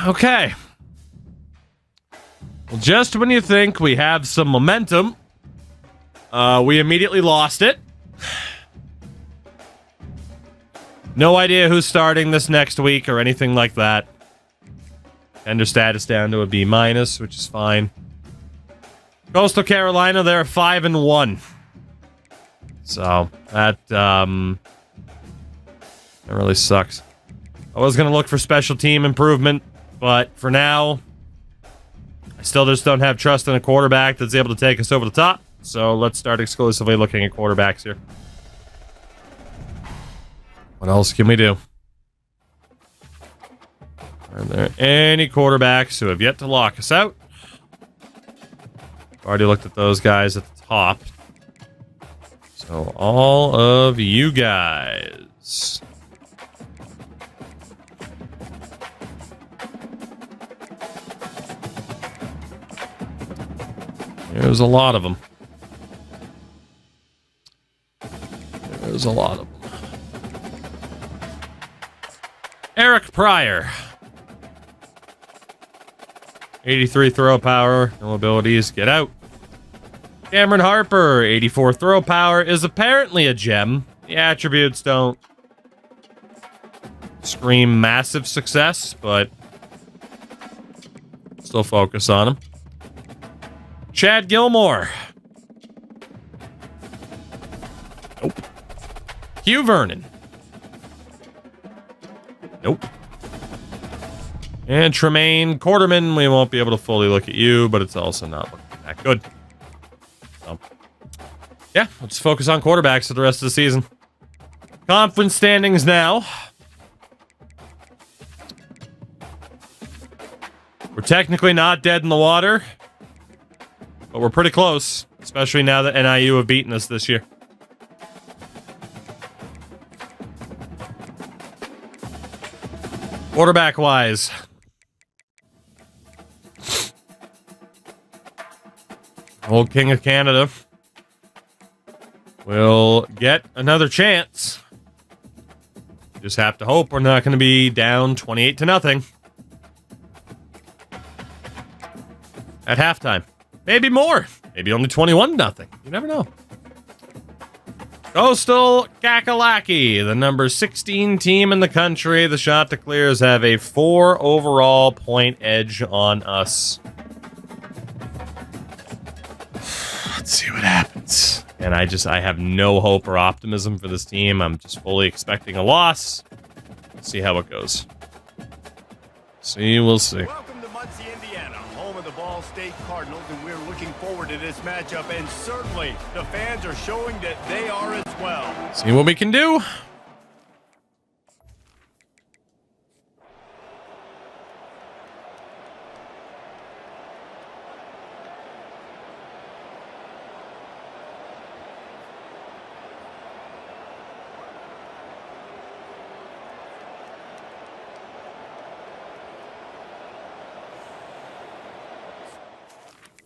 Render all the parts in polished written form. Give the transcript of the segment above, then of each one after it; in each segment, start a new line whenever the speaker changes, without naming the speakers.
Okay. Well, just when you think we have some momentum, we immediately lost it. No idea who's starting this next week or anything like that. Ender status down to a B-, which is fine. Coastal Carolina, they're 5-1. So, that really sucks. I was going to look for special team improvement, but for now, I still just don't have trust in a quarterback that's able to take us over the top. So, let's start exclusively looking at quarterbacks here. What else can we do? Are there any quarterbacks who have yet to lock us out? Already looked at those guys at the top. So all of you guys. There's a lot of them. There's a lot of them. Eric Pryor. 83 throw power. No abilities. Get out. Cameron Harper. 84 throw power is apparently a gem. The attributes don't scream massive success, but still focus on him. Chad Gilmore. Nope. Hugh Vernon. Nope. And Tremaine Quarterman, we won't be able to fully look at you, but it's also not looking that good. So, yeah, let's focus on quarterbacks for the rest of the season. Conference standings now. We're technically not dead in the water, but we're pretty close, especially now that NIU have beaten us this year. Quarterback-wise, old King of Canada will get another chance. Just have to hope we're not going to be down 28-0 at halftime. Maybe more. Maybe only 21-0. You never know. Coastal Kakalaki, the number 16 team in the country. The Chanticleers have a 4 overall point edge on us. Let's see what happens. And I have no hope or optimism for this team. I'm just fully expecting a loss. See how it goes. We'll see.
Welcome to Muncie, Indiana, home of the Ball State Cardinals, and we're looking forward to this matchup, and certainly the fans are showing that they are as well.
See what we can do.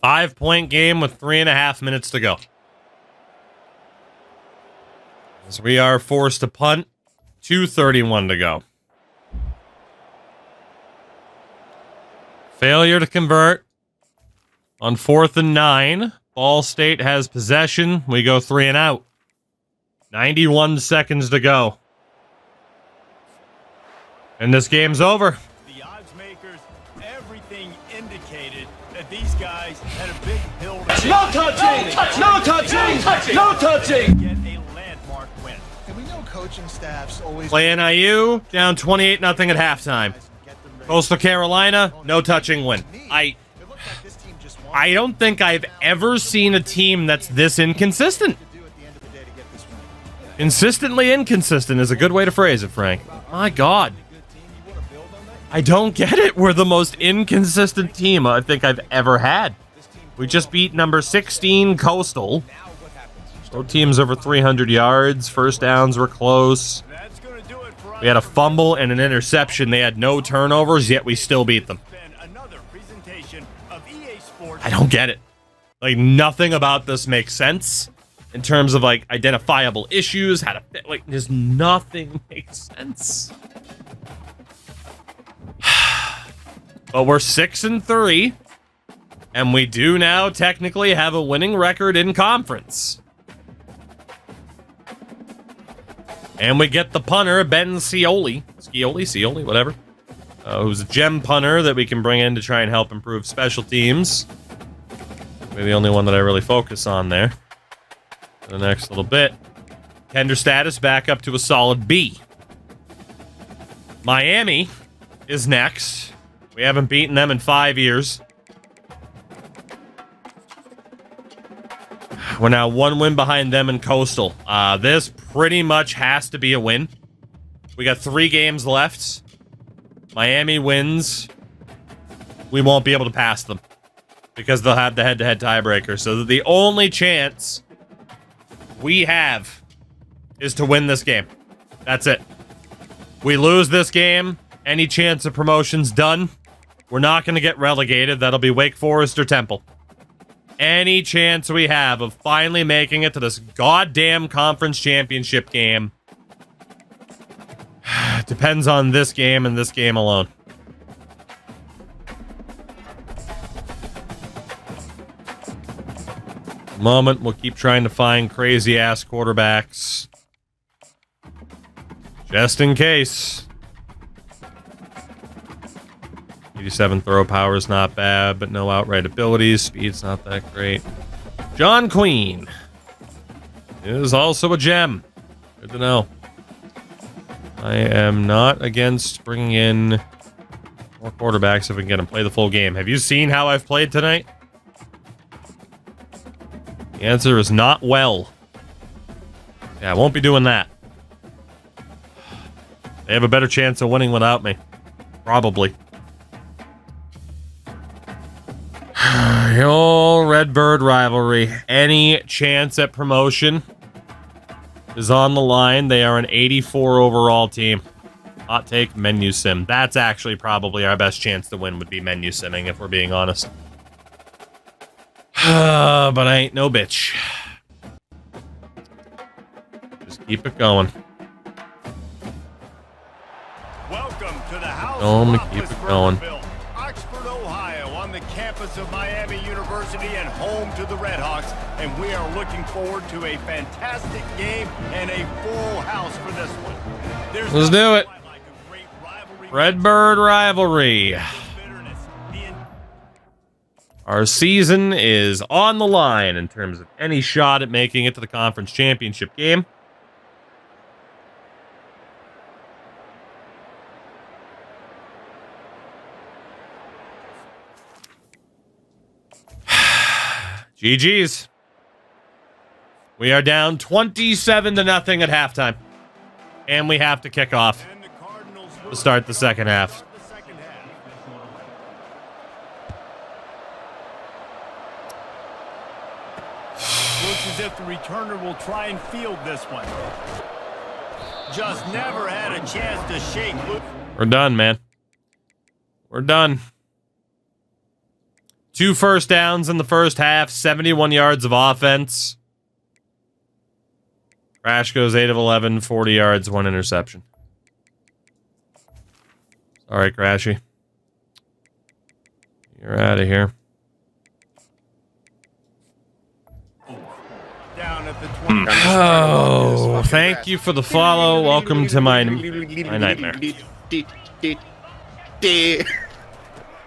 Five-point game with 3.5 minutes to go. As we are forced to punt, 2:31 to go. Failure to convert on 4th and 9. Ball State has possession. We go 3 and out. 91 seconds to go. And this game's over.
The odds makers, everything indicated that these guys had a big hill to
No touching! No touching! No touching!
get a landmark win.
And we know coaching staffs always
Play NIU, down 28-0 at halftime. Coastal Carolina, no touching win. I don't think I've ever seen a team that's this inconsistent. Consistently inconsistent is a good way to phrase it, Frank. My God. I don't get it. We're the most inconsistent team I think I've ever had. We just beat number 16 Coastal. Both teams over 300 yards. First downs were close. We had a fumble and an interception. They had no turnovers, yet we still beat them. I don't get it. Like, nothing about this makes sense in terms of, like, identifiable issues, how to fit. Like, just nothing makes sense. But we're 6-3, and we do now technically have a winning record in conference. And we get the punter, Ben Scioli, whatever, who's a gem punter that we can bring in to try and help improve special teams. Maybe the only one that I really focus on there. For the next little bit. Tender status back up to a solid B. Miami is next. We haven't beaten them in 5 years. We're now 1 win behind them in Coastal. This pretty much has to be a win. We got 3 games left. Miami wins. We won't be able to pass them because they'll have the head-to-head tiebreaker. So the only chance we have is to win this game. That's it. We lose this game, any chance of promotion's done. We're not going to get relegated. That'll be Wake Forest or Temple. Any chance we have of finally making it to this goddamn conference championship game depends on this game and this game alone. Moment, we'll keep trying to find crazy-ass quarterbacks. Just in case. 87 throw power is not bad, but no outright abilities. Speed's not that great. John Queen is also a gem. Good to know. I am not against bringing in more quarterbacks if we can get them play the full game. Have you seen how I've played tonight? The answer is not well. Yeah, I won't be doing that. They have a better chance of winning without me. Probably. The old Redbird rivalry. Any chance at promotion is on the line. They are an 84 overall team. Hot take, menu sim. That's actually probably our best chance to win would be menu simming, if we're being honest. But I ain't no bitch. Just keep it going.
Welcome to the house.
Keep it going.
Oxford, Ohio, on the campus of Miami University and home to the Redhawks. And we are looking forward to a fantastic game and a full house for this one.
Let's do it. Redbird rivalry. Our season is on the line in terms of any shot at making it to the conference championship game. GG's. We are down 27-0 at halftime. And we have to kick off to start the second half.
Looks as if the returner will try and field this one. Just never had a chance to shake loose.
We're done, man. We're done. 2 first downs in the first half, 71 yards of offense. Crash goes 8 of 11, 40 yards, 1 interception. All right, Crashy. You're out of here.
Down at the 20.
Oh, thank you for the follow. Welcome to my nightmare.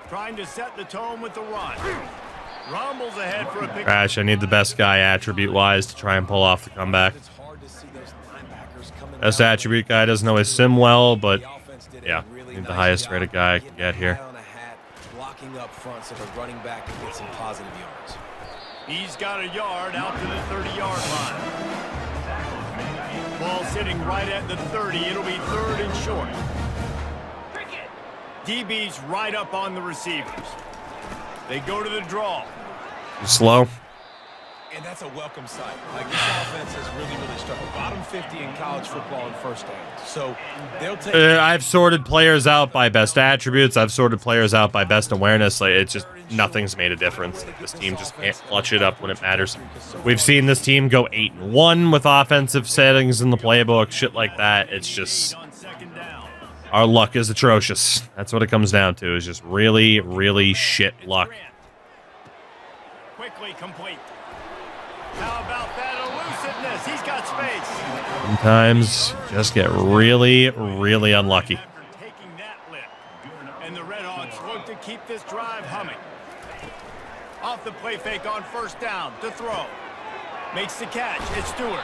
Trying to set the tone with the run. Rumbles ahead for a pick.
Crash, I need the best guy attribute-wise to try and pull off the comeback. Best attribute guy doesn't always sim well, but yeah, need the highest rated guy I can get here.
Blocking up front so the running back can get some positive yards.
He's got a yard out to the 30-yard line. Ball sitting right at the 30. It'll be 3rd and short. DB's right up on the receivers. They go to the draw.
Too slow.
And that's a welcome sight. Like, this offense has really struggled. Bottom 50 in college football in first downs. So they'll take.
I've sorted players out by best attributes. I've sorted players out by best awareness. Like, it's just nothing's made a difference. Like, this team just can't clutch it up when it matters. We've seen this team go 8-1 with offensive settings in the playbook, shit like that. It's just Our luck is atrocious. That's what it comes down to, is just really, really shit luck.
Quickly complete. How about that elusiveness? He's got space.
Sometimes just get really, really unlucky.
After taking that lift. And the Redhawks look to keep this drive humming. Off the play fake on first down to throw. Makes the catch. It's Stewart.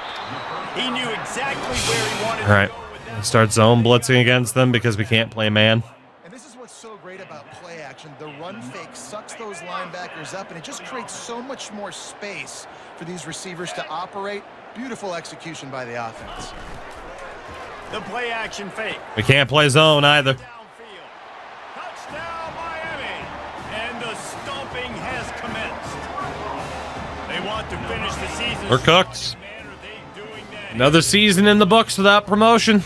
He knew exactly where he wanted
All right.
to go with that.
Start zone blitzing against them because we can't play man.
And this is what's so great about play action. The run fake sucks those linebackers up, and it just creates so much more space for these receivers to operate. Beautiful execution by the offense.
The play action fake.
We can't play zone either.
Downfield. Touchdown, Miami. And the stomping has commenced. They want to finish the season.
We're cooked.
Man, are they doing that?
Another season in the books without promotion.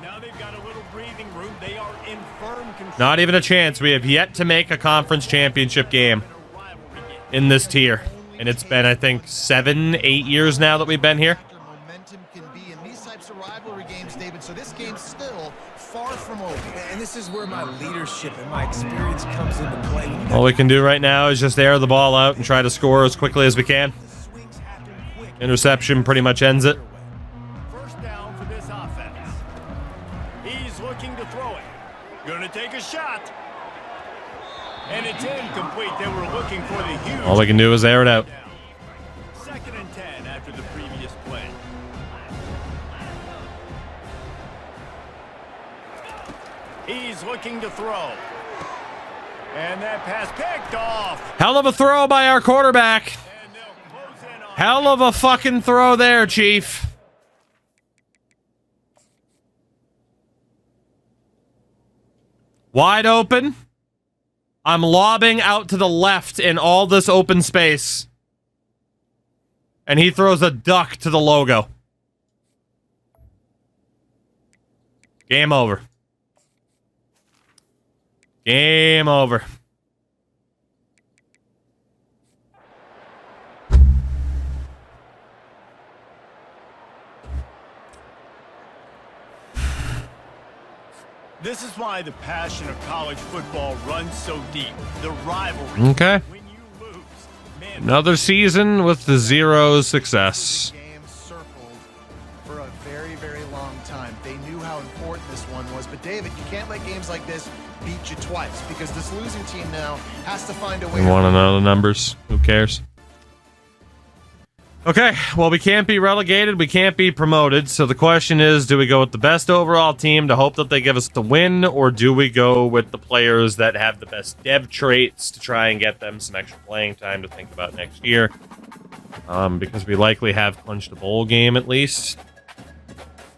Now they've got a little breathing room. They are in firm control.
Not even a chance. We have yet to make a conference championship game in this tier. And it's been, I think, 7, 8 years now that we've been here.
Momentum can be in these types of rivalry games, David. So this game's still far from over.
And this is where my leadership and my experience comes into play.
All we can do right now is just air the ball out and try to score as quickly as we can.
Swings happen quick.
Interception pretty much ends it.
First down for this offense. He's looking to throw it. Gonna take a shot. And it's incomplete. They were looking for the huge.
All we can do is air it out.
Second and 10 after the previous play. He's looking to throw. And that pass picked off.
Hell of a throw by our quarterback.
And they'll close in on
Hell of a fucking throw there, Chief. Wide open. I'm lobbing out to the left in all this open space. And he throws a duck to the logo. Game over. Game over.
This is why the passion of college football runs so deep. The rivalry.
Okay.
When you lose, man,
Another season with the zero success.
Game circled for a very, very long time. They knew how important this one was. But David, you can't let games like this beat you twice, because this losing team now has to find a way.
We want to know the numbers. Who cares? Okay, well, we can't be relegated. We can't be promoted. So the question is, do we go with the best overall team to hope that they give us the win, or do we go with the players that have the best dev traits to try and get them some extra playing time to think about next year? Because we likely have clinched a bowl game at least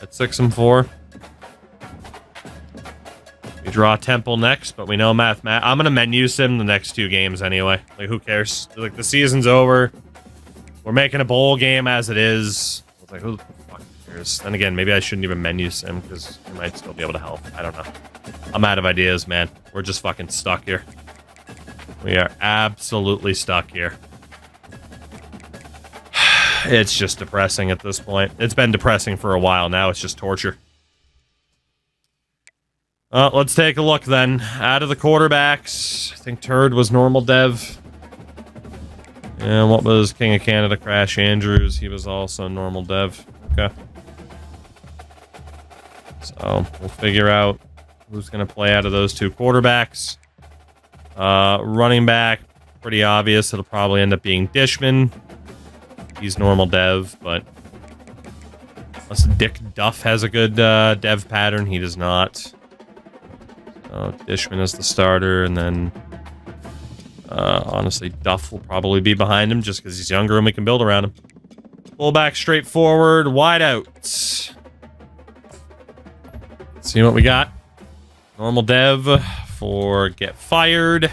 at 6-4. We draw Temple next, but we know I'm going to menu sim the next 2 games anyway. Like, who cares? Like, the season's over. We're making a bowl game as it is. It's like, who the fuck cares? Then again, maybe I shouldn't even menu sim because we might still be able to help. I don't know. I'm out of ideas, man. We're just fucking stuck here. We are absolutely stuck here. It's just depressing at this point. It's been depressing for a while now. It's just torture. Let's take a look then. Out of the quarterbacks, I think Turd was normal dev. And what was King of Canada? Crash Andrews. He was also normal dev. Okay. So we'll figure out who's going to play out of those 2 quarterbacks. Running back, pretty obvious. It'll probably end up being Dishman. He's normal dev, but unless Dick Duff has a good dev pattern, he does not. So Dishman is the starter, and then honestly, Duff will probably be behind him just because he's younger and we can build around him. Fullback straightforward, wide out. Let's see what we got. Normal dev for get fired.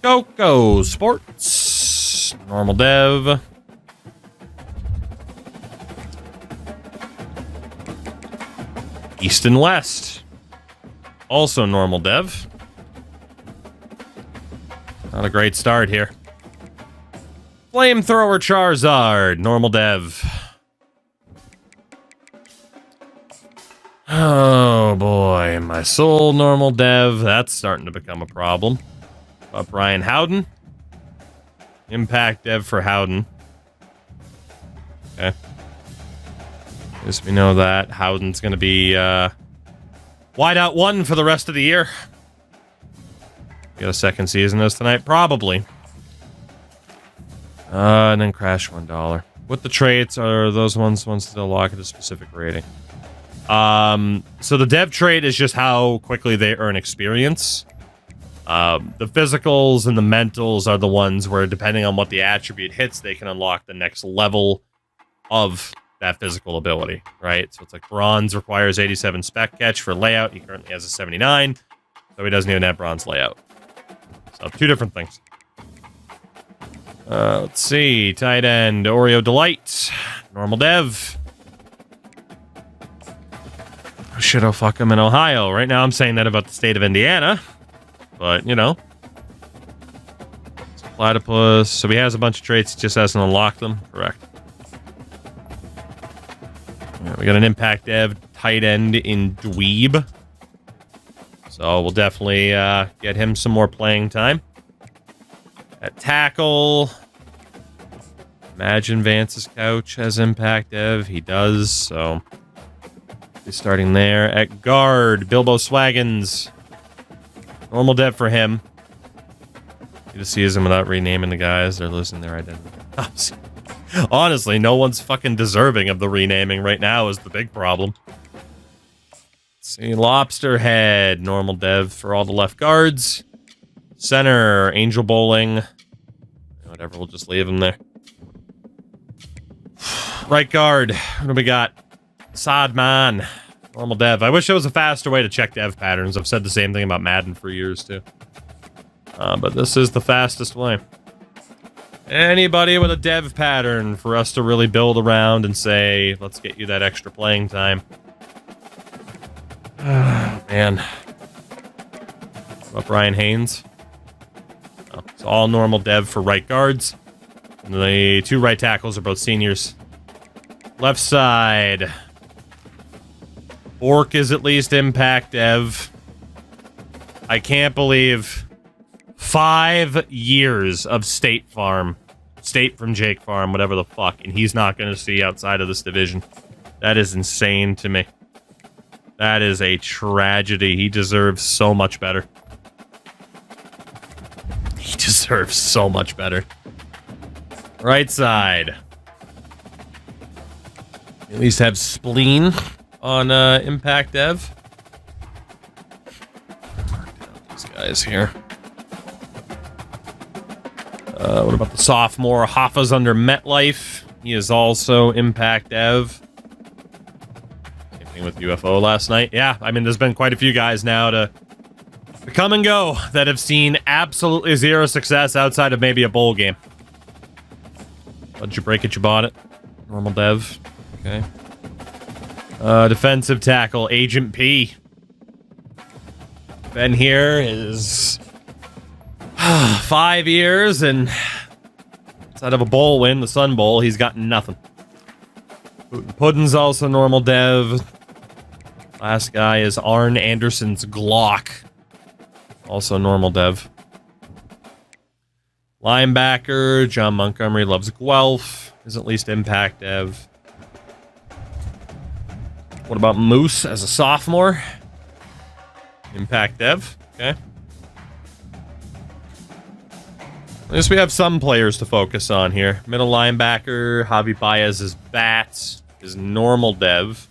Go Sports. Normal dev. East and West. Also normal dev. Not a great start here. Flamethrower Charizard, normal dev. Oh boy, my sole normal dev, that's starting to become a problem. Brian Howden. Impact dev for Howden. Okay. At least we know that Howden's going to be wideout 1 for the rest of the year. Got a second season as tonight? Probably. And then crash $1. What the traits are those ones still lock at a specific rating? So the dev trait is just how quickly they earn experience. The physicals and the mentals are the ones where, depending on what the attribute hits, they can unlock the next level of that physical ability, right? So it's like bronze requires 87 spec catch for layout. He currently has a 79, so he doesn't even have bronze layout. So 2 different things. Let's see. Tight end, Oreo Delight. Normal dev. Oh, shit, oh fuck, I'm in Ohio. Right now I'm saying that about the state of Indiana. But, you know. Platypus. So he has a bunch of traits, he just hasn't unlocked them. Correct. Yeah, we got an impact dev, tight end in Dweeb. So we'll definitely get him some more playing time. At tackle, imagine Vance's couch has impact dev. He does, so he's starting there. At guard, Bilbo Swaggins. Normal dev for him. You just see him without renaming the guys. They're losing their identity. Honestly, no one's fucking deserving of the renaming right now is the big problem. Let's see, Lobster Head. Normal dev for all the left guards. Center, Angel Bowling. Whatever, we'll just leave him there. Right guard, what do we got? Sadman. Normal dev. I wish there was a faster way to check dev patterns. I've said the same thing about Madden for years, too. But this is the fastest way. Anybody with a dev pattern for us to really build around and say, let's get you that extra playing time. Man. What about Brian Haynes? Oh, it's all normal dev for right guards. And the 2 right tackles are both seniors. Left side. Bork is at least impact dev. I can't believe 5 years of State Farm. State from Jake Farm, whatever the fuck. And he's not going to see outside of this division. That is insane to me. That is a tragedy. He deserves so much better. He deserves so much better. Right side. At least have spleen on impact dev. Mark down these guys here. What about the sophomore? Hoffa's under MetLife. He is also impact dev. Same thing with UFO last night. Yeah, I mean, there's been quite a few guys now to come and go that have seen absolutely 0 success outside of maybe a bowl game. Did you break it? You bought it. Normal dev. Okay. Defensive tackle, Agent P. Been here is 5 years, and outside of a bowl win, the Sun Bowl, he's got nothing. Puddin's also normal dev. Last guy is Arn Anderson's Glock. Also normal dev. Linebacker, John Montgomery loves Guelph. Is at least impact dev. What about Moose as a sophomore? Impact dev. Okay. At least we have some players to focus on here. Middle linebacker, Javi Baez is Bats. Is normal dev.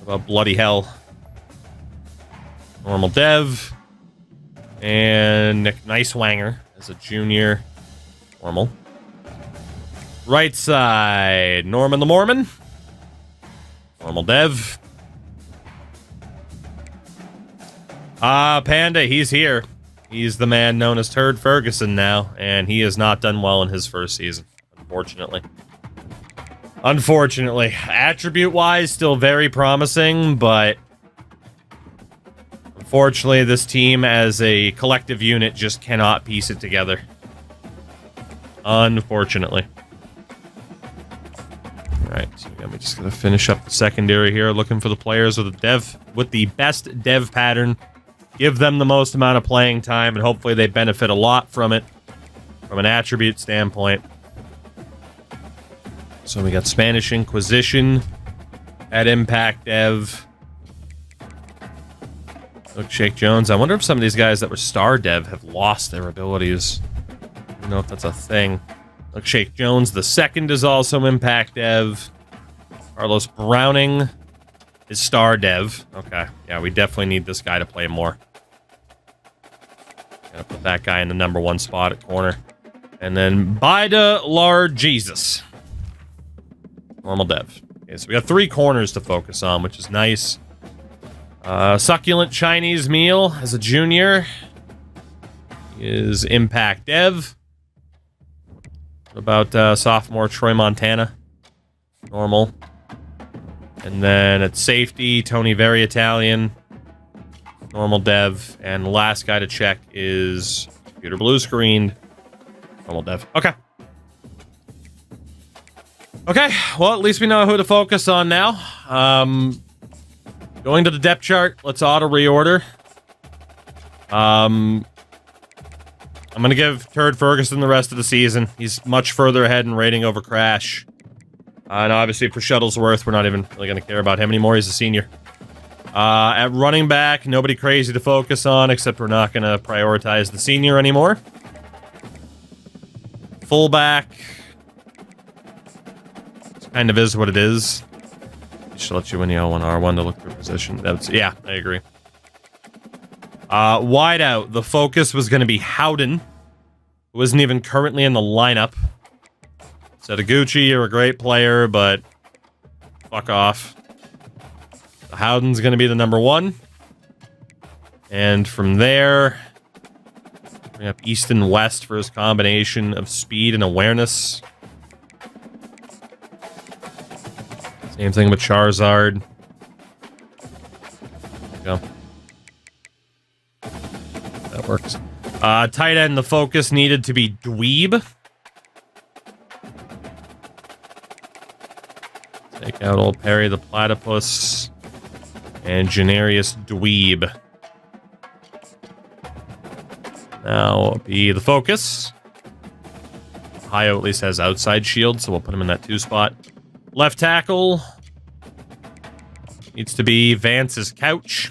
What about Bloody Hell? Normal dev. And Nick Nicewanger as a junior. Normal. Right side, Norman the Mormon. Normal dev. Panda, he's here. He's the man known as Turd Ferguson now, and he has not done well in his first season, unfortunately. Unfortunately. Attribute-wise, still very promising, but unfortunately, this team as a collective unit just cannot piece it together. Unfortunately. Alright, so let me just gonna finish up the secondary here, looking for the players with the best dev pattern. Give them the most amount of playing time, and hopefully they benefit a lot from it, from an attribute standpoint. So we got Spanish Inquisition at Impact Dev. Look, Shake Jones. I wonder if some of these guys that were Star Dev have lost their abilities. I don't know if that's a thing. Look, Shake Jones, the second is also Impact Dev. Carlos Browning is Star Dev. Okay, yeah, we definitely need this guy to play more. Gotta put that guy in the #1 spot at corner. And then Bida Lard Jesus. Normal Dev. Okay, so we got 3 corners to focus on, which is nice. Succulent Chinese Meal as a junior is Impact Dev. What about sophomore Troy Montana? Normal. And then at safety, Tony Very Italian. Normal Dev. And the last guy to check is Computer Blue Screened. Normal Dev. Okay. Okay, well, at least we know who to focus on now. Going to the depth chart, let's auto reorder. I'm going to give Turd Ferguson the rest of the season. He's much further ahead in rating over Crash. And obviously for Shuttlesworth, we're not even really going to care about him anymore. He's a senior. At running back, nobody crazy to focus on, except we're not going to prioritize the senior anymore. Fullback. It kind of is what it is. Should let you win the L1 R1 to look for position. Yeah, I agree. Wide out. The focus was going to be Howden, who isn't even currently in the lineup. Setaguchi, you're a great player, but fuck off. Howden's going to be the #1. And from there, we have Easton West for his combination of speed and awareness. Same thing with Charizard. There we go. That works. Tight end, the focus needed to be Dweeb. Take out old Perry the Platypus. And Generius Dweeb. Now be the focus. Ohio at least has outside shield, so we'll put him in that 2 spot. Left tackle needs to be Vance's Couch.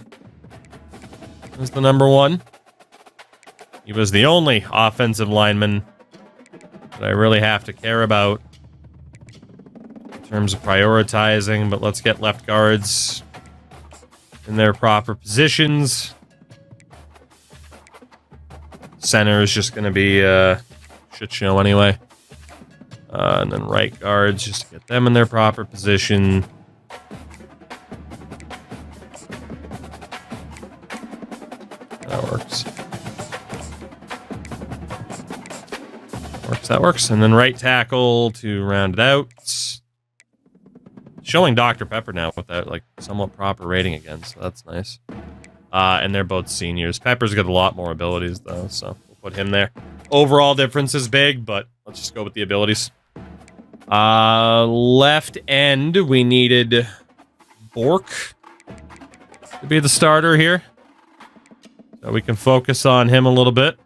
That's the #1. He was the only offensive lineman that I really have to care about in terms of prioritizing, but let's get left guards in their proper positions. Center is just going to be a shit show anyway. And then right guards, just to get them in their proper position. That works. That works. And then right tackle to round it out. Showing Dr. Pepper now with that, like, somewhat proper rating again, so that's nice. And they're both seniors. Pepper's got a lot more abilities, though, so we'll put him there. Overall difference is big, but let's just go with the abilities. Left end, we needed Bork to be the starter here. So we can focus on him a little bit.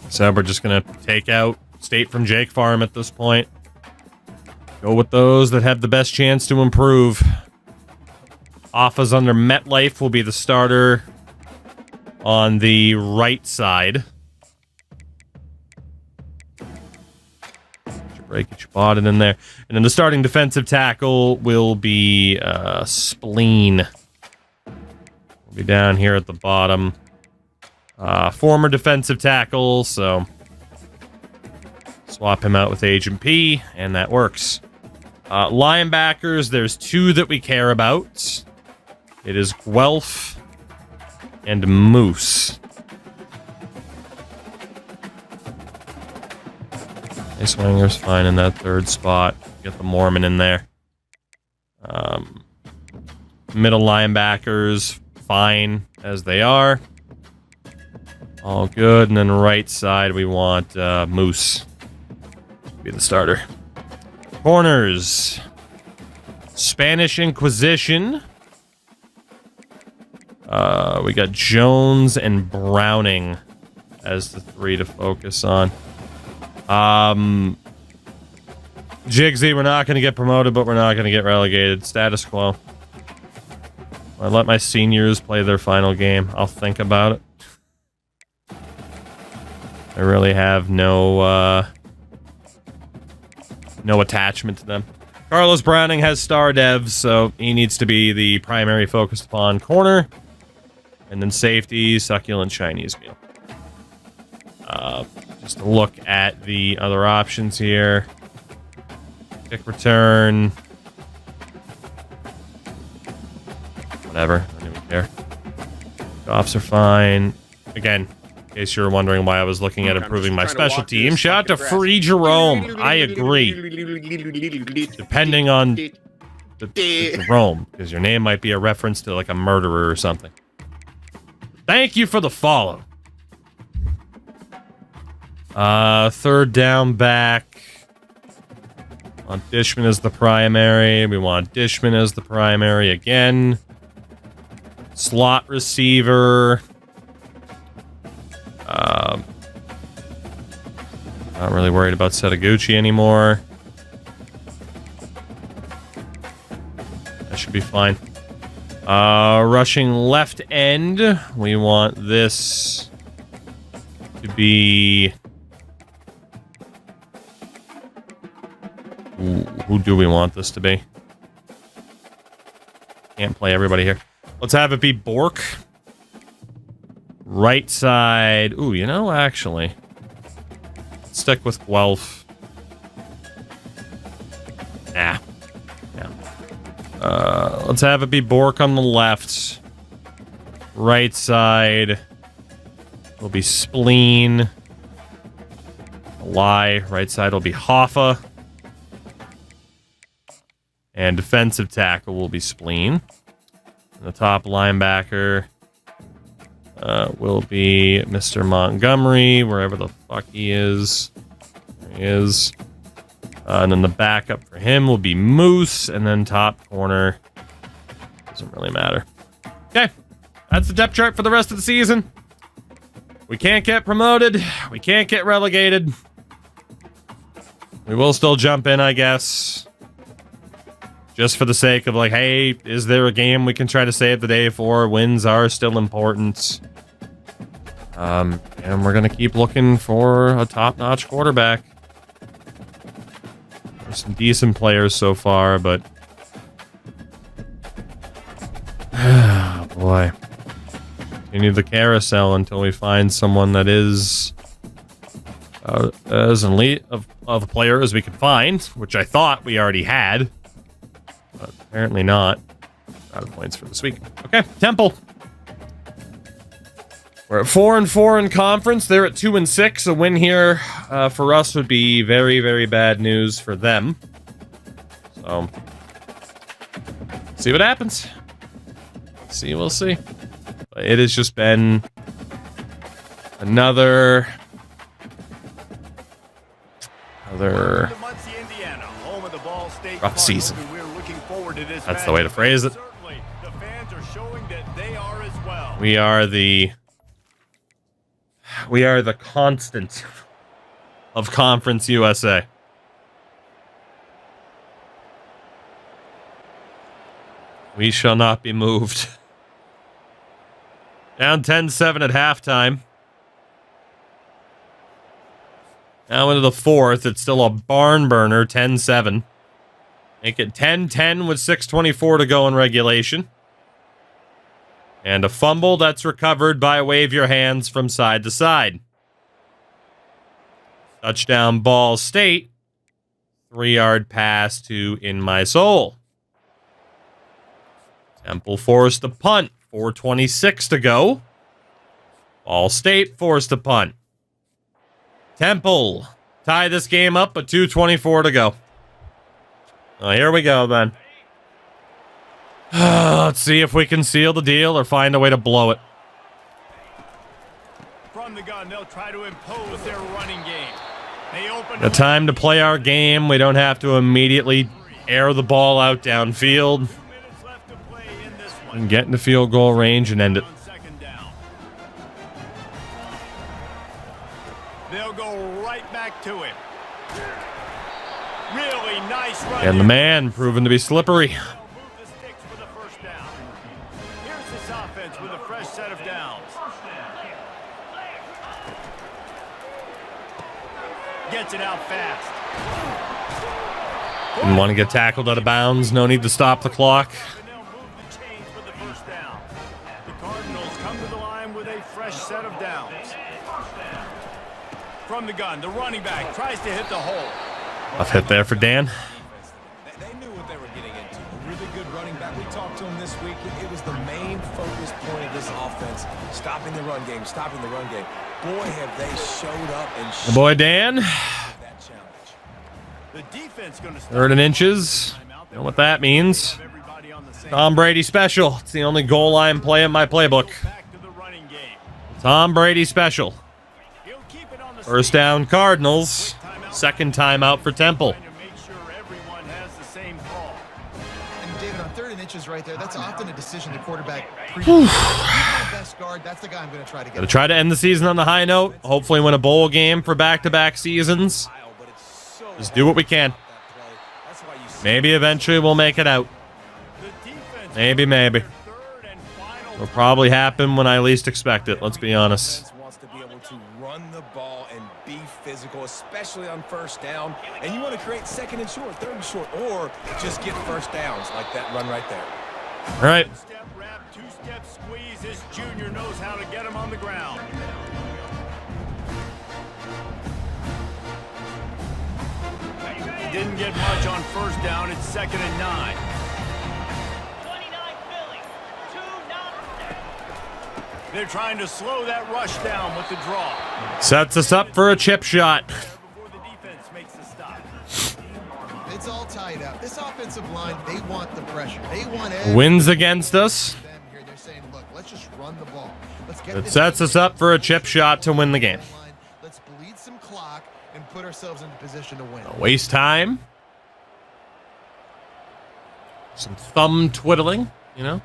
So we're just going to take out State from Jake Farm at this point. Go with those that have the best chance to improve. Offa's under MetLife will be the starter on the right side. Get your bot in there. And then the starting defensive tackle will be Spleen. Will be down here at the bottom. Former defensive tackle, so swap him out with Agent P, and that works. Linebackers, there's 2 that we care about. It is Guelph and Moose. Swinger's fine in that 3rd spot. Get the Mormon in there. Middle linebackers, fine as they are. All good. And then right side, we want Moose. be the starter. Corners. Spanish Inquisition. We got Jones and Browning as the 3 to focus on. Jigsy, we're not going to get promoted, but we're not going to get relegated. Status quo. I let my seniors play their final game. I'll think about it. I really have no attachment to them. Carlos Browning has star devs, so he needs to be the primary focused upon corner. And then safety, succulent Chinese meal. Just a look at the other options here. Kick return. Whatever. I don't even care. Offs are fine. Again, in case you're wondering why I was looking at improving my special team, shout out to Free Jerome. I agree. Depending on the Jerome, because your name might be a reference to like a murderer or something. Thank you for the follow. Third down back. Want Dishman as the primary. We want Dishman as the primary again. Slot receiver. Not really worried about Setaguchi anymore. That should be fine. Rushing left end. We want this to be... Who do we want this to be? Can't play everybody here. Let's have it be Bork. Right side. Ooh, you know, actually. Let's stick with Guelph. Nah. Yeah. Let's have it be Bork on the left. Right side will be Spleen. Lie. Right side will be Hoffa. And defensive tackle will be Spleen. And the top linebacker will be Mr. Montgomery, wherever the fuck he is. There he is. And then the backup for him will be Moose. And then top corner. Doesn't really matter. Okay. That's the depth chart for the rest of the season. We can't get promoted. We can't get relegated. We will still jump in, I guess. Just for the sake of like, hey, is there a game we can try to save the day for? Wins are still important. And we're going to keep looking for a top-notch quarterback. There's some decent players so far, but... Oh, boy. Continue the carousel until we find someone that is as elite of a player as we can find, which I thought we already had. But apparently not. Out of points for this week. Okay, Temple. We're at 4-4 in conference. They're at 2-6. A win here for us would be very, very bad news for them. So, see what happens. We'll see. But it has just been another rough season. That's the way to phrase it. We are the constant of Conference USA. We shall not be moved. Down 10-7 at halftime. Now into the fourth. It's still a barn burner, 10-7. Make it 10-10 with 6:24 to go in regulation. And a fumble that's recovered by wave your hands from side to side. Touchdown Ball State. 3-yard pass to In My Soul. Temple forced a punt. 4:26 to go. Ball State forced a punt. Temple tie this game up, but 2:24 to go. Oh, here we go, then. Let's see if we can seal the deal or find a way to blow it.
From the gun, they'll try to impose their running game. They open
The time to play our game. We don't have to immediately air the ball out downfield.
2 minutes left to play in this one.
And get into field goal range and end it.
On second down. They'll go right back to him. Really nice run.
And the man proven to be slippery.
They'll move the sticks for the first down. Here's this offense with a fresh set of downs. Gets it out fast.
Didn't want to get tackled out of bounds. No need to stop the clock.
And they'll move the chains for the first down. The Cardinals come to the line with a fresh set of downs. From the gun, the running back tries to hit the hole.
Tough hit there for Dan.
They knew what they were getting into. A really good running back. We talked to him this week. It was the main focus point of this offense. Stopping the run game, stopping the run game. Boy, have they showed up and
The boy Dan.
that challenge.
The defense going to start.
3rd and inches. You know what that means.
Everybody on the same
Tom Brady special. It's the only goal line play in my playbook.
back to the running game.
Tom Brady special.
He'll keep it on the
First down Cardinals. Second time out for Temple.
to make sure everyone has the same call.
And David, on 3rd and inches right there, that's often a decision the quarterback pre-. My best guard, that's the guy I'm going to try to get.
Gotta try to end the season on the high note. Hopefully win a bowl game for back-to-back seasons.
But it's so
Just do what we can.
that play. That's why you see
Maybe eventually we'll make it out.
The defense
Maybe.
third and final
It'll probably happen when I least expect it, let's be honest.
defense wants to be able to run the ball and be physical, especially on first down. And you want to create 2nd and short, 3rd and short, or just get first downs like that run right there.
All right.
step wrap, 2-step squeeze. This junior knows how to get him on the ground. He didn't get much on first down. It's 2nd and 9.
29 Philly. 2-9.
They're trying to slow that rush down with the draw.
Sets us up for a chip shot.
Before the defense makes the stop.
It's all tied up. This offensive line, they want the pressure. They want every
Wins against us.
them here. They're saying, look, let's just run the ball. Let's get
It
this
sets us up for a chip shot to win the game.
line. Let's bleed some clock and put ourselves into position to win.
Waste time. Some thumb twiddling, you know?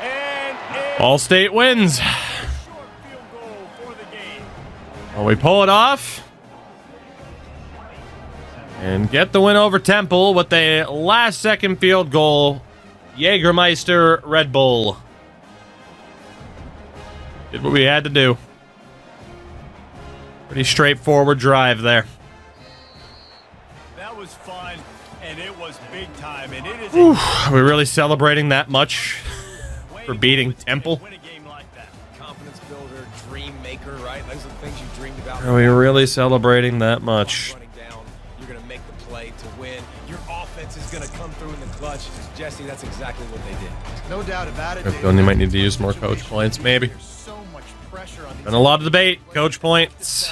And
All-State wins.
short field goal for the game.
Well, we pull it off. And get the win over Temple with a last-second field goal. Jägermeister Red Bull. Did what we had to do. Pretty straightforward drive there.
That was fun, and it was big time, and it is
Are we really celebrating that much for beating Temple?
win a game like that.
Confidence builder, dream maker, right? Those are the things you dreamed about.
Are we really celebrating that much?
Running down, you're going to make the play to win. Your offense is going to come through in the clutch. Jesse, that's exactly what they did.
No doubt about it.
Feeling they might need to use more coach points, maybe.
There's so much pressure on these
Been a lot of debate. Coach points.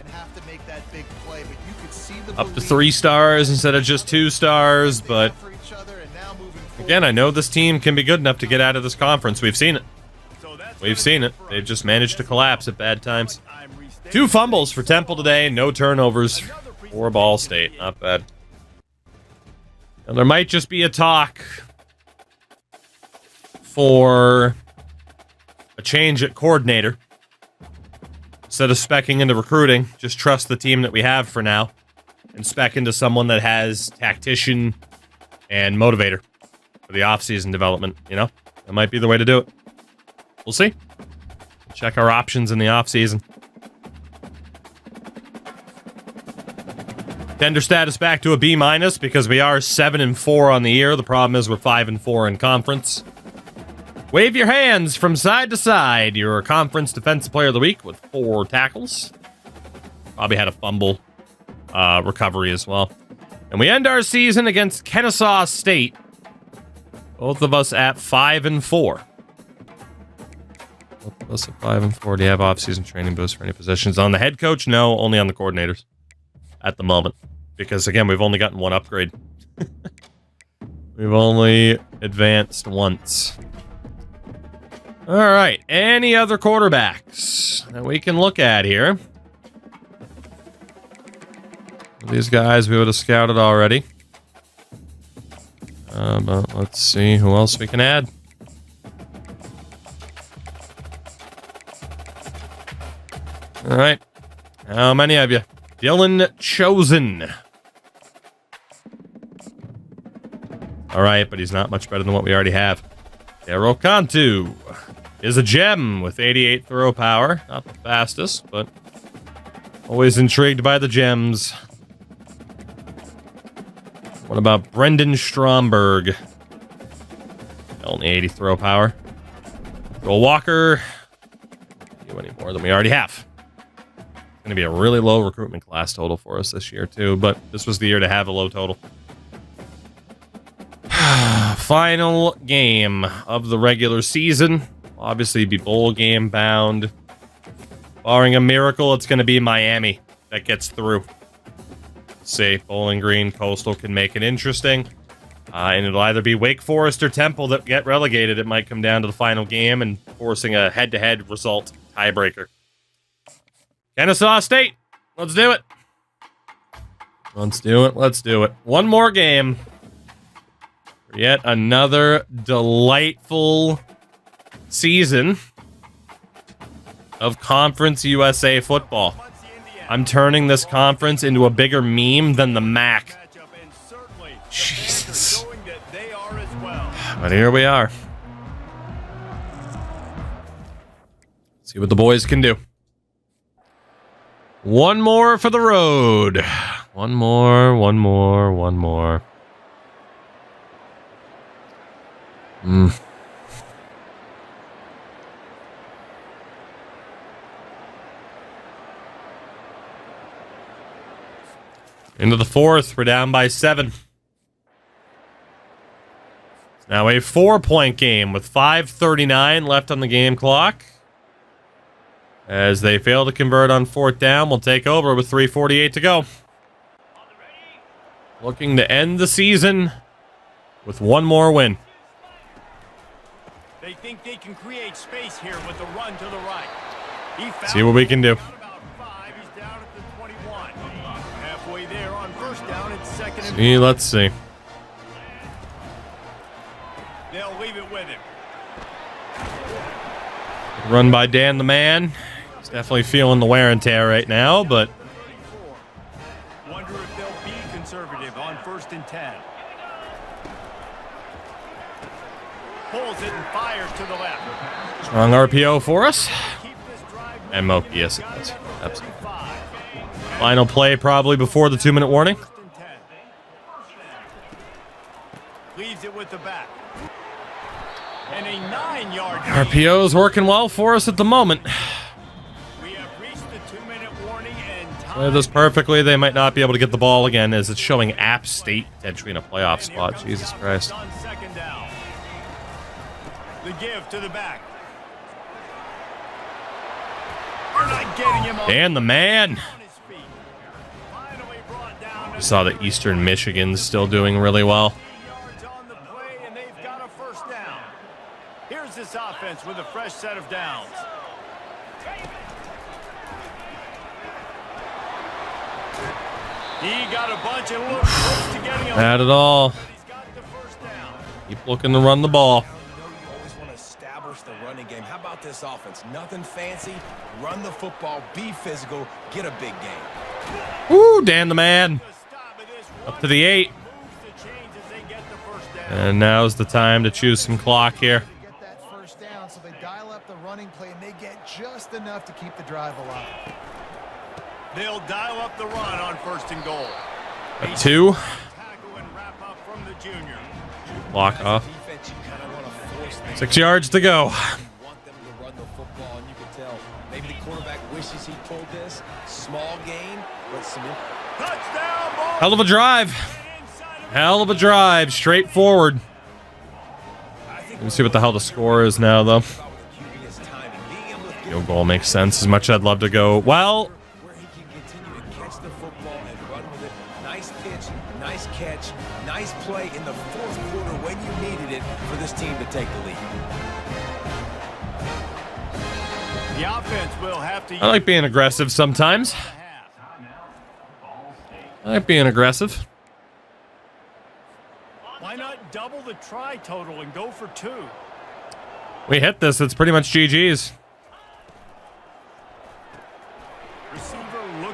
and have to make that big play, but you could see the
Up to
belief
3 stars instead of just 2 stars,
they
but
have for each other, and now moving forward.
again, I know this team can be good enough to get out of this conference. We've seen it.
So that's
We've seen it. They've just managed to collapse at bad times.
I'm restating
2 fumbles for Temple today, no turnovers for Ball State. Not bad. And there might just be a talk for a change at coordinator. Instead of specking into recruiting, just trust the team that we have for now and spec into someone that has tactician and motivator for the offseason development, you know? That might be the way to do it. We'll see. Check our options in the offseason. Tender status back to a B- because we are 7-4 on the year. The problem is we're 5-4 in conference. Wave your hands from side to side. Your conference defensive player of the week with 4 tackles. Probably had a fumble recovery as well. And we end our season against Kennesaw State. Both of us at 5-4. Both of us at 5-4. Do you have off-season training boosts for any positions? On the head coach? No, only on the coordinators at the moment. because, again, we've only gotten one upgrade. We've only advanced once. All right. Any other quarterbacks that we can look at here? These guys we would have scouted already. But let's see who else we can add. All right. How many of you? Dylan Chosen. All right, but he's not much better than what we already have. Daryl Cantu is a gem with 88 throw power. Not the fastest, but always intrigued by the gems. What about Brendan Stromberg? Only 80 throw power. Joel Walker. Do any more than we already have. It's going to be a really low recruitment class total for us this year, too, but this was the year to have a low total. Final game of the regular season. Obviously, be bowl game bound. Barring a miracle, it's going to be Miami that gets through. Let's see, Bowling Green, Coastal can make it interesting. And it'll either be Wake Forest or Temple that get relegated. It might come down to the final game and forcing a head-to-head result tiebreaker. Kennesaw State, let's do it. Let's do it. Let's do it. One more game. Yet another delightful season of Conference USA football. I'm turning this conference into a bigger meme than the MAC. Jesus. But here we are. See what the boys can do. One more for the road. One more. Into the fourth, we're down by 7. It's now a 4-point game with 5:39 left on the game clock. As they fail to convert on 4th down, we'll take over with 3:48 to go. Looking to end the season with one more win.
They think they can create space here with the run to the right.
See what we can do.
He's down at the 21. Halfway there on 1st down and 2nd and
See, let's see.
They'll leave it with him.
Run by Dan the Man. He's definitely feeling the wear and tear right now, but
Wonder if they'll be conservative on 1st and 10. Pulls it and fires to the left.
strong RPO for us.
Keep this drive
And Moke, yes it does. Absolutely. Final play probably before the 2-minute warning.
1st and 10. Leaves it with the back. And a 9-yard
RPO's working well for us at the moment.
We have reached the 2-minute warning and
Play
time.
this perfectly. They might not be able to get the ball again as it's showing App State potentially in a playoff spot. Jesus Christ.
On 2nd down. The give to the back. We're not getting him on
Dan the Man.
his feet. Finally brought down.
We saw that Eastern Michigan's still doing really well.
3 yards on the play, and they've got a 1st down. Here's this offense with a fresh set of downs. He got a bunch and looked close to getting him.
Not at all.
But he's got the 1st down.
Keep looking to run the ball.
You always want to establish the running game. How about this offense? Nothing fancy. Run the football, be physical, get a big game.
Woo, Dan the Man.
The stop of this
Up to the 8.
moves the chains as they get the 1st down.
And now's the time to choose some clock here.
To get that 1st down, so they dial up the running play and they get just enough to keep the drive alive.
They'll dial up the run on 1st and goal.
A 2.
Tackle and wrap up from the junior.
Block off.
Defense, you kind of want to force things.
6 yards to go.
You want them to run the football, and you can tell maybe the quarterback wishes he pulled this. Small gain, but some.
Touchdown ball.
Hell of a drive. Hell of a drive. Straightforward. Let's see what the hell the score is now, though. Field goal makes sense. As much as I'd love to go, well,
Where he can continue to catch the football and run with it. Nice take the lead.
The offense will have to.
I like being aggressive sometimes. I like being aggressive.
Why not double the try total and go for 2?
We hit this. It's pretty much GG's.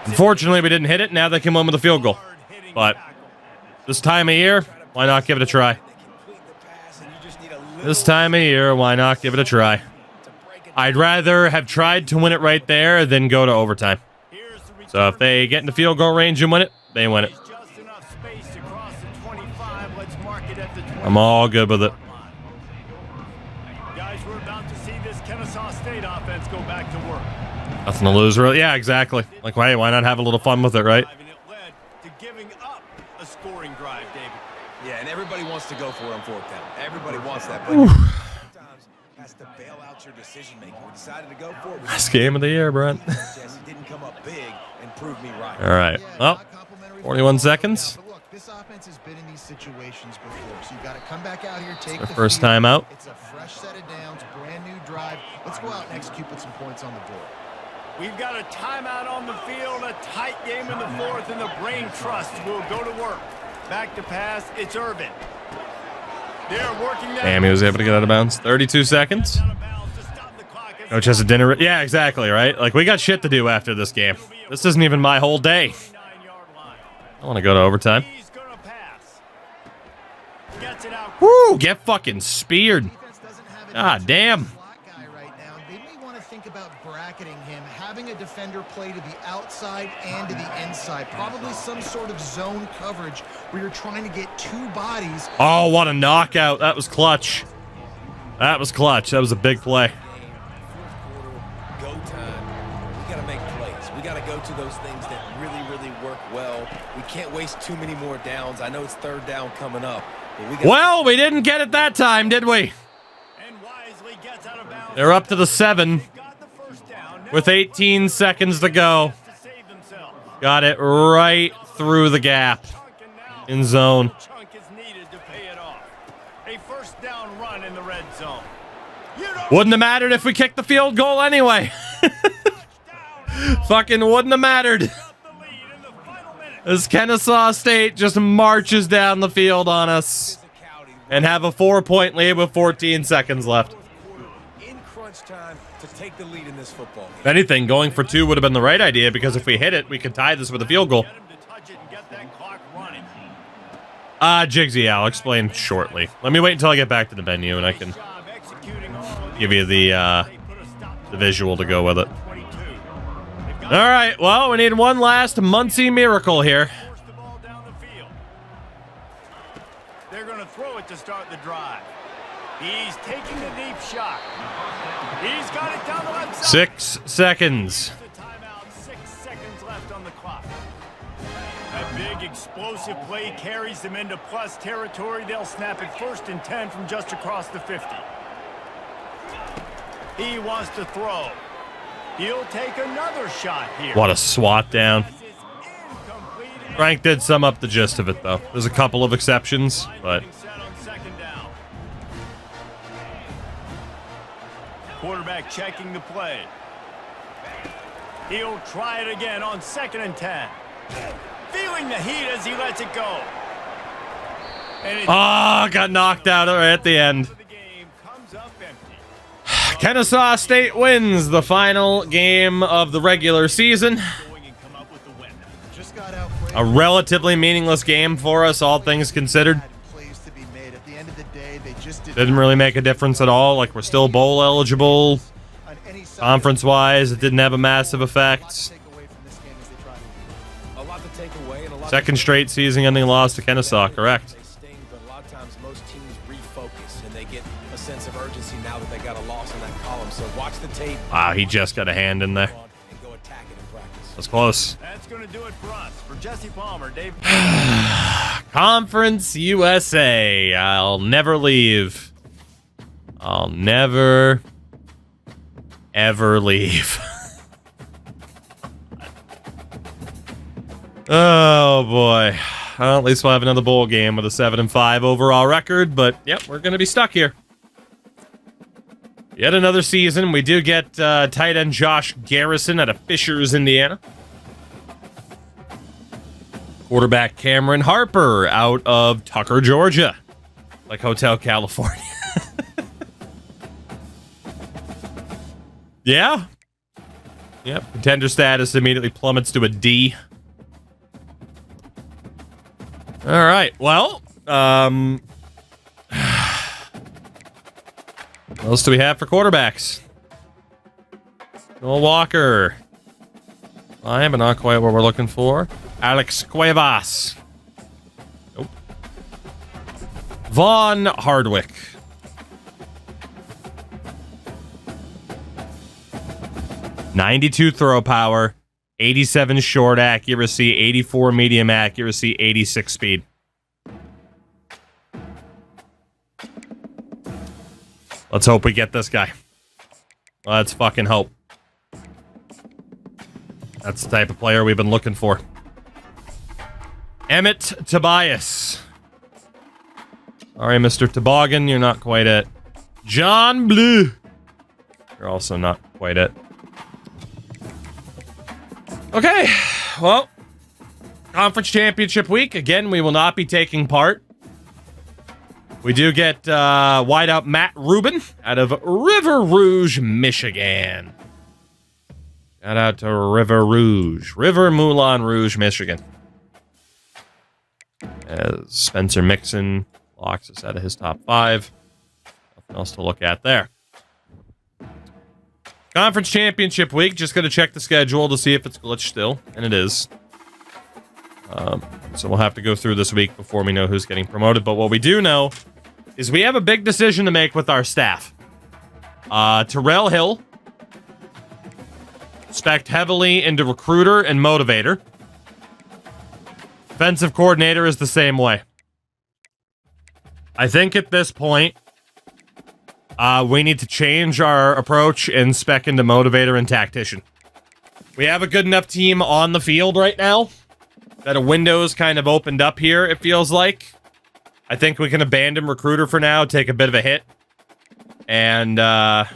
Unfortunately, we didn't hit it. Now they can win with a field goal. But this time of year, why not give it a try? This time of year, why not give it a try? I'd rather have tried to win it right there than go to overtime. So if they get in the field goal range and win it, they win it. I'm all good with it.
Guys, we're about to see this Kennesaw State offense go back to work.
Nothing to lose, really. Yeah, exactly. Like, why not have a little fun with it, right?
And it led to giving up a scoring drive, David.
Yeah, and everybody wants to go for it on 4th down. Everybody wants that, but sometimes has to bail out your decision making. We decided to go for it.
Best game of the year, Brent.
Didn't come up big and prove me right.
All right. Well, 41 seconds.
This offense has been in these situations before, so you got to come back out here, take
Their
the
first
field.
time out.
It's a fresh set of downs, brand new drive. Let's go out and execute with some points on the board.
We've got a timeout on the field, a tight game in the 4th, and the brain trust will go to work. Back to pass, it's Urban. They're working that.
Damn, he was able to get out of bounds. 32 seconds. Coach has a dinner. Yeah, exactly, right? Like, we got shit to do after this game. This isn't even my whole day. I want to go to overtime. Woo! Get fucking speared. God damn.
They may want to think about bracketing him, having a defender play to the outside and to the inside. Probably some sort of zone coverage where you're trying to get 2 bodies.
Oh, what a knockout. That was clutch. That was clutch. That was a big play.
Go time. We got to make plays. We got to go to those things that really work well. We can't waste too many more downs. I know it's 3rd down coming up.
Well, we didn't get it that time, did we? They're up to the 7 with 18 seconds to go. Got it right through the gap in zone. Wouldn't have mattered if we kicked the field goal anyway. Fucking wouldn't have mattered. As Kennesaw State just marches down the field on us and have a 4-point lead with 14 seconds left.
In crunch time to take the lead in this football game.
If anything, going for 2 would have been the right idea, because if we hit it, we could tie this with a field goal. Jigsy, I'll explain shortly. Let me wait until I get back to the menu and I can give you the visual to go with it. All right, well, we need one last Muncie miracle here.
They're going to throw it to start the drive. He's taking the deep shot. He's got it down the left side.
6 seconds.
Timeout, 6 seconds left on the clock. That big explosive play carries them into plus territory. They'll snap it 1st and 10 from just across the 50. He wants to throw. He'll take another shot here.
What a swat down. Frank did sum up the gist of it, though. There's a couple of exceptions, but...
Quarterback checking the play. He'll try it again on 2nd and 10. Feeling the heat as he lets it go.
Got knocked out right at the end. Kennesaw State wins the final game of the regular season. A relatively meaningless game for us, all things considered. Didn't really make a difference at all. Like, we're still bowl eligible. Conference-wise, it didn't have a massive effect. Second straight season-ending loss to Kennesaw, correct. Wow, he just got a hand in there. That's close.
That's going to do it for us. For Jesse Palmer, Dave.
Conference USA. I'll never leave. I'll never, ever leave. Oh, boy. Well, at least we'll have another bowl game with a 7-5 overall record, but, yep, we're going to be stuck here. Yet another season. We do get tight end Josh Garrison out of Fishers, Indiana. Quarterback Cameron Harper out of Tucker, Georgia. Like Hotel California. Yeah. Yep. Contender status immediately plummets to a D. All right. Well, what else do we have for quarterbacks? Noah Walker. I am, but not quite what we're looking for. Alex Cuevas. Nope. Vaughn Hardwick. .92 throw power, 87 short accuracy, 84 medium accuracy, 86 speed. Let's hope we get this guy. Let's fucking hope. That's the type of player we've been looking for. Emmett Tobias. Sorry, Mr. Toboggan, you're not quite it. John Blue. You're also not quite it. Okay, well, conference championship week. Again, we will not be taking part. We do get wideout Matt Rubin out of River Rouge, Michigan. Shout out to River Rouge. River Moulin Rouge, Michigan. As Spencer Mixon locks us out of his top 5. Nothing else to look at there. Conference championship week. Just going to check the schedule to see if it's glitched still. And it is. So we'll have to go through this week before we know who's getting promoted. But what we do know is we have a big decision to make with our staff. Terrell Hill. Spec'd heavily into recruiter and motivator. Defensive coordinator is the same way. I think at this point, we need to change our approach and spec into motivator and tactician. We have a good enough team on the field right now that a window's kind of opened up here, it feels like. I think we can abandon recruiter for now, take a bit of a hit, and try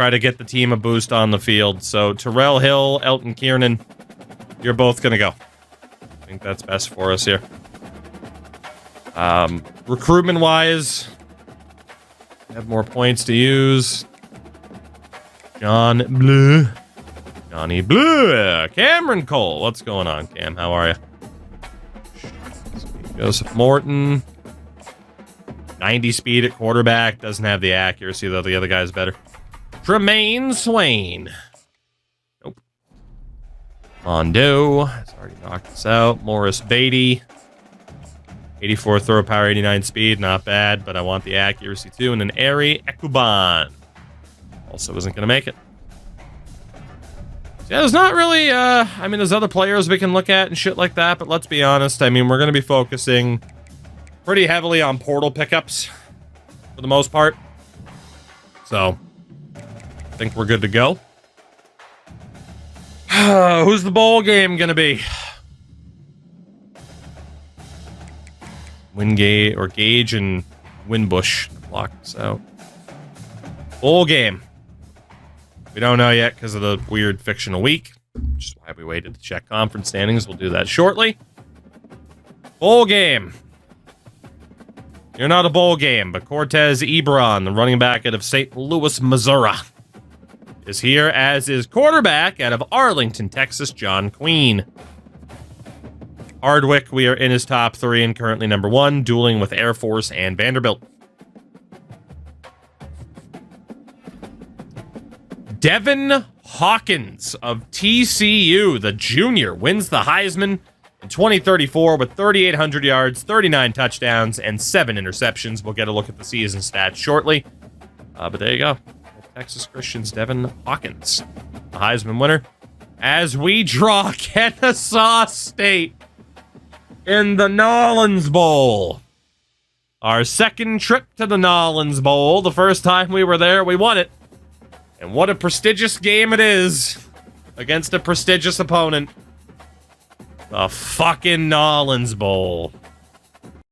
to get the team a boost on the field. So Terrell Hill, Elton Kiernan, you're both going to go. I think that's best for us here. Recruitment-wise, have more points to use. Johnny Blue. Cameron Cole. What's going on, Cam? How are you? Joseph Morton. 90 speed at quarterback. Doesn't have the accuracy, though. The other guy's better. Tremaine Swain. Nope. Mondo has already knocked us out. Morris Beatty. 84 throw power, 89 speed. Not bad, but I want the accuracy, too. And then Ari Ekuban. Also isn't going to make it. Yeah, there's not really, I mean, there's other players we can look at and shit like that, but let's be honest. I mean, we're going to be focusing pretty heavily on portal pickups for the most part. So, I think we're good to go. Who's the bowl game going to be? Wingate or Gage and Winbush block this out. Bowl game. We don't know yet because of the weird fictional week, which is why we waited to check conference standings. We'll do that shortly. Bowl game. You're not a bowl game, but Cortez Ebron, the running back out of St. Louis, Missouri, is here, as is quarterback out of Arlington, Texas, John Queen. Hardwick, we are in his top 3 and currently number 1, dueling with Air Force and Vanderbilt. Devin Hawkins of TCU, the junior, wins the Heisman in 2034 with 3,800 yards, 39 touchdowns, and 7 interceptions. We'll get a look at the season stats shortly. But there you go. Texas Christian's Devin Hawkins, the Heisman winner. As we draw Kennesaw State in the Nollins Bowl. Our second trip to the Nollins Bowl. The first time we were there, we won it. And what a prestigious game it is against a prestigious opponent. The fucking Nollins Bowl.